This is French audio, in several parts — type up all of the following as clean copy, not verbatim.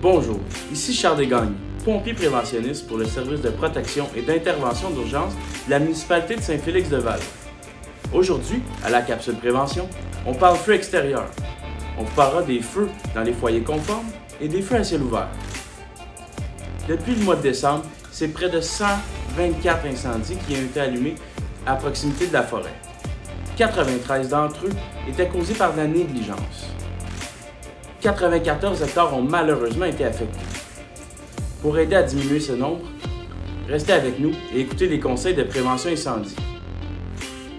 Bonjour, ici Charles Desgagnes, pompier préventionniste pour le service de protection et d'intervention d'urgence de la municipalité de Saint-Félix-de-Val. Aujourd'hui, à la capsule prévention, on parle feu extérieur. On vous parlera des feux dans les foyers conformes et des feux à ciel ouvert. Depuis le mois de décembre, c'est près de 124 incendies qui ont été allumés à proximité de la forêt. 93 d'entre eux étaient causés par de la négligence. 94 hectares ont malheureusement été affectés. Pour aider à diminuer ce nombre, restez avec nous et écoutez les conseils de prévention incendie.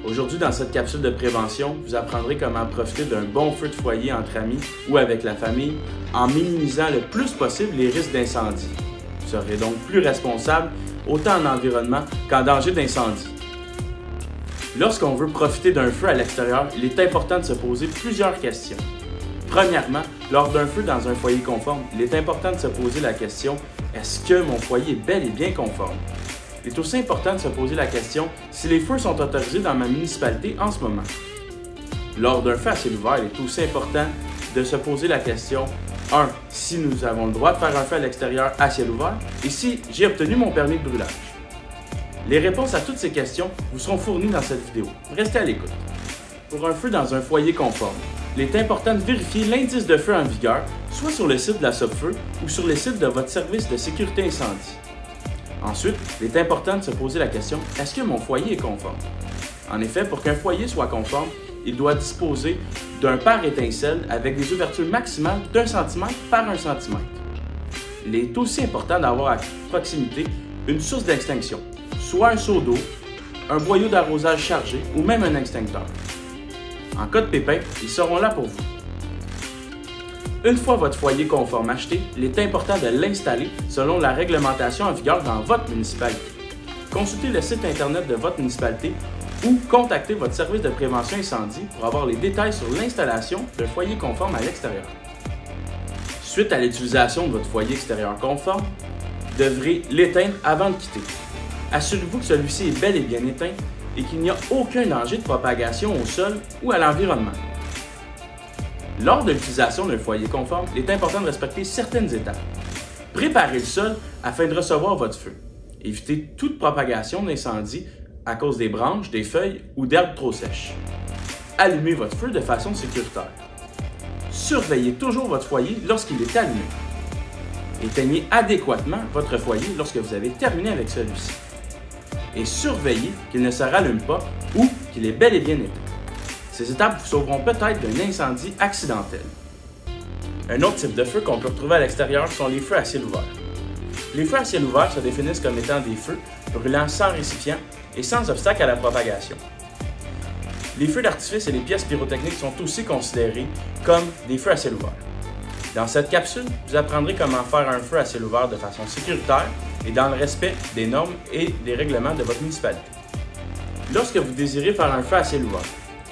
Aujourd'hui, dans cette capsule de prévention, vous apprendrez comment profiter d'un bon feu de foyer entre amis ou avec la famille en minimisant le plus possible les risques d'incendie. Vous serez donc plus responsable autant en environnement qu'en danger d'incendie. Lorsqu'on veut profiter d'un feu à l'extérieur, il est important de se poser plusieurs questions. Premièrement, lors d'un feu dans un foyer conforme, il est important de se poser la question « Est-ce que mon foyer est bel et bien conforme? » Il est aussi important de se poser la question si les feux sont autorisés dans ma municipalité en ce moment. Lors d'un feu à ciel ouvert, il est aussi important de se poser la question 1. Si nous avons le droit de faire un feu à l'extérieur à ciel ouvert et si j'ai obtenu mon permis de brûlage. Les réponses à toutes ces questions vous seront fournies dans cette vidéo. Restez à l'écoute. Pour un feu dans un foyer conforme, il est important de vérifier l'indice de feu en vigueur, soit sur le site de la Sopfeu ou sur le site de votre service de sécurité incendie. Ensuite, il est important de se poser la question « Est-ce que mon foyer est conforme? » En effet, pour qu'un foyer soit conforme, il doit disposer d'un pare-étincelle avec des ouvertures maximales d'1 cm par 1 cm. Il est aussi important d'avoir à proximité une source d'extinction, soit un seau d'eau, un boyau d'arrosage chargé ou même un extincteur. En cas de pépin, ils seront là pour vous. Une fois votre foyer conforme acheté, il est important de l'installer selon la réglementation en vigueur dans votre municipalité. Consultez le site internet de votre municipalité ou contactez votre service de prévention incendie pour avoir les détails sur l'installation d'un foyer conforme à l'extérieur. Suite à l'utilisation de votre foyer extérieur conforme, vous devrez l'éteindre avant de quitter. Assurez-vous que celui-ci est bel et bien éteint et qu'il n'y a aucun danger de propagation au sol ou à l'environnement. Lors de l'utilisation d'un foyer conforme, il est important de respecter certaines étapes. Préparez le sol afin de recevoir votre feu. Évitez toute propagation d'incendie à cause des branches, des feuilles ou d'herbes trop sèches. Allumez votre feu de façon sécuritaire. Surveillez toujours votre foyer lorsqu'il est allumé. Éteignez adéquatement votre foyer lorsque vous avez terminé avec celui-ci. Et surveillez qu'il ne se rallume pas ou qu'il est bel et bien éteint. Ces étapes vous sauveront peut-être d'un incendie accidentel. Un autre type de feu qu'on peut retrouver à l'extérieur sont les feux à ciel ouvert. Les feux à ciel ouvert se définissent comme étant des feux brûlant sans récipient et sans obstacle à la propagation. Les feux d'artifice et les pièces pyrotechniques sont aussi considérés comme des feux à ciel ouvert. Dans cette capsule, vous apprendrez comment faire un feu à ciel ouvert de façon sécuritaire et dans le respect des normes et des règlements de votre municipalité. Lorsque vous désirez faire un feu à ciel ouvert,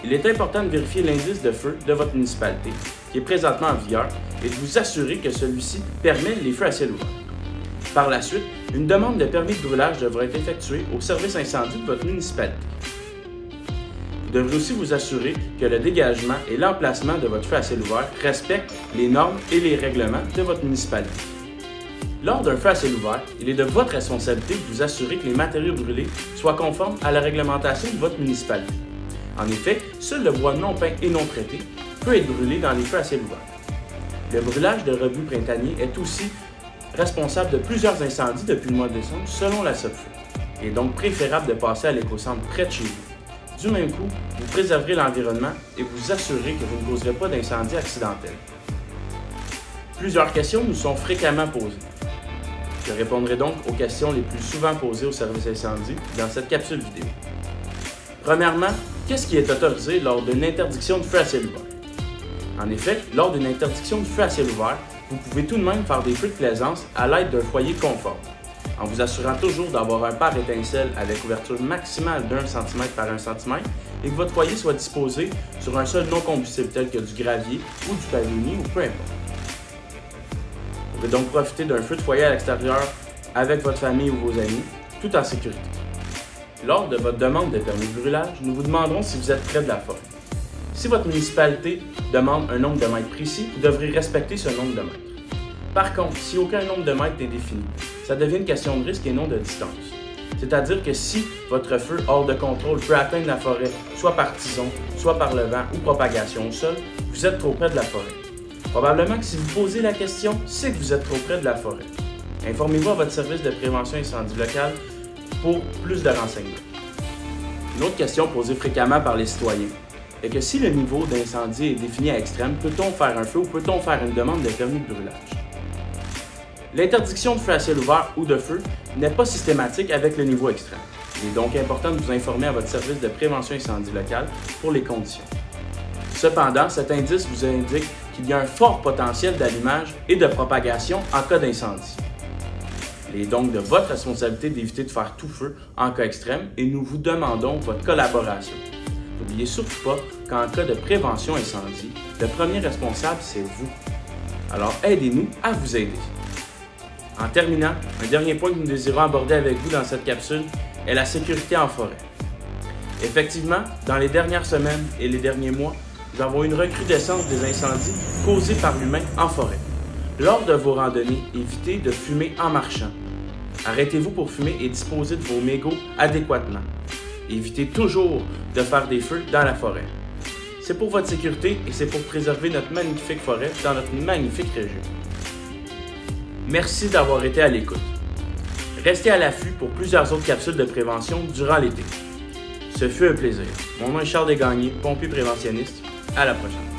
il est important de vérifier l'indice de feu de votre municipalité, qui est présentement en vigueur, et de vous assurer que celui-ci permet les feux à ciel ouvert. Par la suite, une demande de permis de brûlage devra être effectuée au service incendie de votre municipalité. Vous devrez aussi vous assurer que le dégagement et l'emplacement de votre feu à ciel ouvert respectent les normes et les règlements de votre municipalité. Lors d'un feu à ciel ouvert, il est de votre responsabilité de vous assurer que les matériaux brûlés soient conformes à la réglementation de votre municipalité. En effet, seul le bois non peint et non traité peut être brûlé dans les feux à ciel ouvert. Le brûlage de rebuts printaniers est aussi responsable de plusieurs incendies depuis le mois de décembre selon la Sopfeu. Il est donc préférable de passer à l'éco-centre près de chez vous. Du même coup, vous préserverez l'environnement et vous assurez que vous ne causerez pas d'incendie accidentel. Plusieurs questions nous sont fréquemment posées. Je répondrai donc aux questions les plus souvent posées au service incendie dans cette capsule vidéo. Premièrement, qu'est-ce qui est autorisé lors d'une interdiction de feu à ciel ouvert? En effet, lors d'une interdiction de feu à ciel ouvert, vous pouvez tout de même faire des feux de plaisance à l'aide d'un foyer conforme, en vous assurant toujours d'avoir un pare-étincelle avec ouverture maximale d'1 cm par 1 cm et que votre foyer soit disposé sur un sol non combustible tel que du gravier ou du pavé ou peu importe. Vous pouvez donc profiter d'un feu de foyer à l'extérieur avec votre famille ou vos amis, tout en sécurité. Lors de votre demande de permis de brûlage, nous vous demanderons si vous êtes près de la forêt. Si votre municipalité demande un nombre de mètres précis, vous devrez respecter ce nombre de mètres. Par contre, si aucun nombre de mètres n'est défini, ça devient une question de risque et non de distance. C'est-à-dire que si votre feu hors de contrôle peut atteindre la forêt, soit par tison, soit par le vent ou propagation au sol, vous êtes trop près de la forêt. Probablement que si vous posez la question, c'est que vous êtes trop près de la forêt. Informez-vous à votre service de prévention incendie local pour plus de renseignements. Une autre question posée fréquemment par les citoyens est que si le niveau d'incendie est défini à extrême, peut-on faire un feu ou peut-on faire une demande de permis de brûlage? L'interdiction de feu à ciel ouvert ou de feu n'est pas systématique avec le niveau extrême. Il est donc important de vous informer à votre service de prévention incendie local pour les conditions. Cependant, cet indice vous indique qu'il y a un fort potentiel d'allumage et de propagation en cas d'incendie. Il est donc de votre responsabilité d'éviter de faire tout feu en cas extrême et nous vous demandons votre collaboration. N'oubliez surtout pas qu'en cas de prévention incendie, le premier responsable, c'est vous. Alors aidez-nous à vous aider. En terminant, un dernier point que nous désirons aborder avec vous dans cette capsule est la sécurité en forêt. Effectivement, dans les dernières semaines et les derniers mois, nous avons eu une recrudescence des incendies causés par l'humain en forêt. Lors de vos randonnées, évitez de fumer en marchant. Arrêtez-vous pour fumer et disposez de vos mégots adéquatement. Évitez toujours de faire des feux dans la forêt. C'est pour votre sécurité et c'est pour préserver notre magnifique forêt dans notre magnifique région. Merci d'avoir été à l'écoute. Restez à l'affût pour plusieurs autres capsules de prévention durant l'été. Ce fut un plaisir. Mon nom est Charles Desgagnés, pompier préventionniste. À la prochaine.